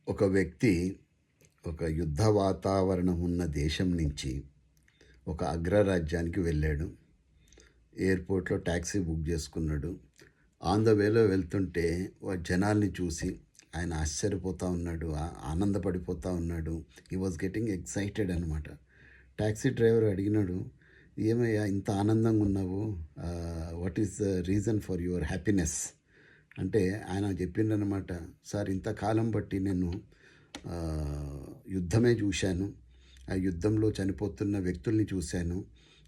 ఒక వ్యక్తి ఒక యుద్ధ వాతావరణం ఉన్న దేశం నుంచి ఒక అగ్రరాజ్యానికి వెళ్ళాడు. ఎయిర్‌పోర్ట్‌లో టాక్సీ బుక్ చేసుకున్నాడు. ఆన్ ద వేలో వెళ్తుంటే జనాల్ని చూసి ఆయన ఆశ్చర్యపోతా ఉన్నాడు. ఆనందపడిపోతా ఉన్నాడు. హి వాస్ గెట్టింగ్ ఎక్సైటెడ్ అనమాట. టాక్సీ డ్రైవర్ అడిగినాడు, "ఏమయ్యా ఇంత ఆనందంగా ఉన్నావు? What is the reason for your happiness?" అంటే ఆయన చెప్పిండనమాట, "సార్ ఇంతకాలం బట్టి నేను యుద్ధమే చూశాను. ఆ యుద్ధంలో చనిపోతున్న వ్యక్తుల్ని చూశాను.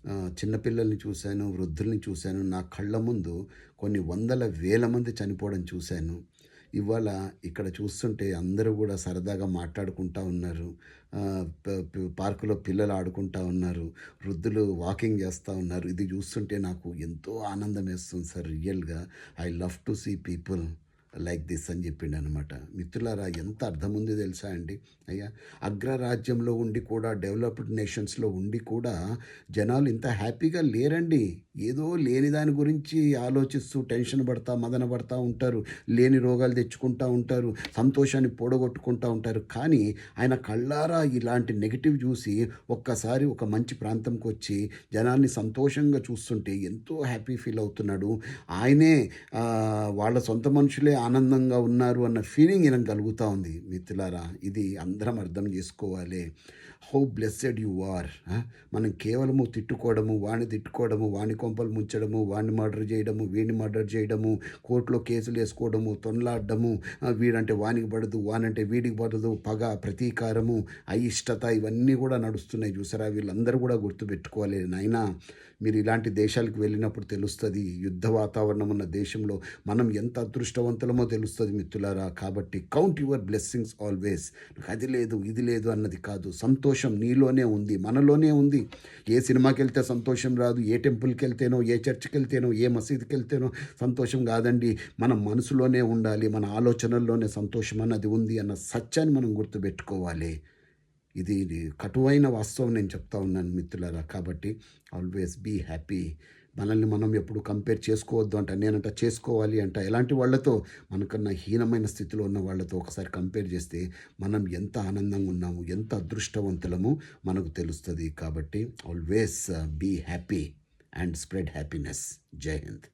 చిన్నపిల్లల్ని చూశాను, వృద్ధుల్ని చూశాను. నా కళ్ళ ముందు కొన్ని వందల వేల మంది చనిపోవడం చూశాను. ఇవాళ ఇక్కడ చూస్తుంటే అందరూ కూడా సరదాగా మాట్లాడుకుంటా ఉన్నారు. పార్కులో పిల్లలు ఆడుకుంటా ఉన్నారు. వృద్ధులు వాకింగ్ చేస్తూ ఉన్నారు. ఇది చూస్తుంటే నాకు ఎంతో ఆనందం వేస్తుంది సార్ రియల్‌గా. I love to see people like this" అని చెప్పిండనమాట. మిత్రులారా, ఎంత అర్థం ఉంది తెలుసా అండి? అయ్యా, అగ్రరాజ్యంలో ఉండి కూడా, డెవలప్డ్ నేషన్స్‌లో ఉండి కూడా జనాలు ఇంత హ్యాపీగా లేరండి. ఏదో లేని దాని గురించి ఆలోచిస్తూ టెన్షన్ పడతా, మదన పడతా ఉంటారు. లేని రోగాలు తెచ్చుకుంటా ఉంటారు. సంతోషాన్ని పోడగొట్టుకుంటా ఉంటారు. కానీ ఆయన కళ్ళారా ఇలాంటి నెగెటివ్ చూసి ఒక్కసారి ఒక మంచి ప్రాంతంకి వచ్చి జనాల్ని సంతోషంగా చూస్తుంటే ఎంతో హ్యాపీ ఫీల్ అవుతున్నాడు. ఆయనే వాళ్ళ సొంత మనుషులే ఆనందంగా ఉన్నారు అన్న ఫీలింగ్ ఈయనకు కలుగుతూ ఉంది. మిత్రులారా, ఇది అందరం అర్థం చేసుకోవాలి. How blessed you are. మనం కేవలము తిట్టుకోవడము, వాణ్ణి కొంపలు ముంచడము, వాణ్ణి మర్డర్ చేయడము, వీడిని మర్డర్ చేయడము, కోర్టులో కేసులు వేసుకోవడము, తొనలాడడము, వీడంటే వానికి పడదు, వానంటే వీడికి పడదు, పగ, ప్రతీకారము, అయిష్టత, ఇవన్నీ కూడా నడుస్తున్నాయి చూసారా. వీళ్ళందరూ కూడా గుర్తుపెట్టుకోవాలి. నాయనా, మీరు ఇలాంటి దేశాలకు వెళ్ళినప్పుడు తెలుస్తుంది, యుద్ధ వాతావరణం ఉన్న దేశంలో మనం ఎంత అదృష్టవంతులమో తెలుస్తుంది మిత్రులారా. కాబట్టి కౌంట్ యువర్ బ్లెస్సింగ్స్ ఆల్వేస్. అది లేదు, ఇది లేదు అన్నది కాదు. సంతోషం నీలోనే ఉంది, మనలోనే ఉంది. ఏ సినిమాకి వెళ్తే సంతోషం రాదు, ఏ టెంపుల్కి వెళ్తేనో, ఏ చర్చ్కి వెళ్తేనో, ఏ మసీదుకి వెళ్తేనో సంతోషం కాదండి. మన మనసులోనే ఉండాలి, మన ఆలోచనల్లోనే సంతోషం అన్నది ఉంది అన్న సత్యాన్ని మనం గుర్తుపెట్టుకోవాలి. ఇది కటువైన వాస్తవం నేను చెప్తా ఉన్నాను మిత్రులారా. కాబట్టి ఆల్వేస్ బీ హ్యాపీ. మనల్ని మనం ఎప్పుడు కంపేర్ చేసుకోవద్దు అంట. నేనంట చేసుకోవాలి అంట. ఎలాంటి వాళ్ళతో? మనకన్నా హీనమైన స్థితిలో ఉన్న వాళ్ళతో ఒకసారి కంపేర్ చేస్తే మనం ఎంత ఆనందంగా ఉన్నాము, ఎంత అదృష్టవంతులము మనకు తెలుస్తుంది. కాబట్టి always be happy and spread happiness. జై హింద్.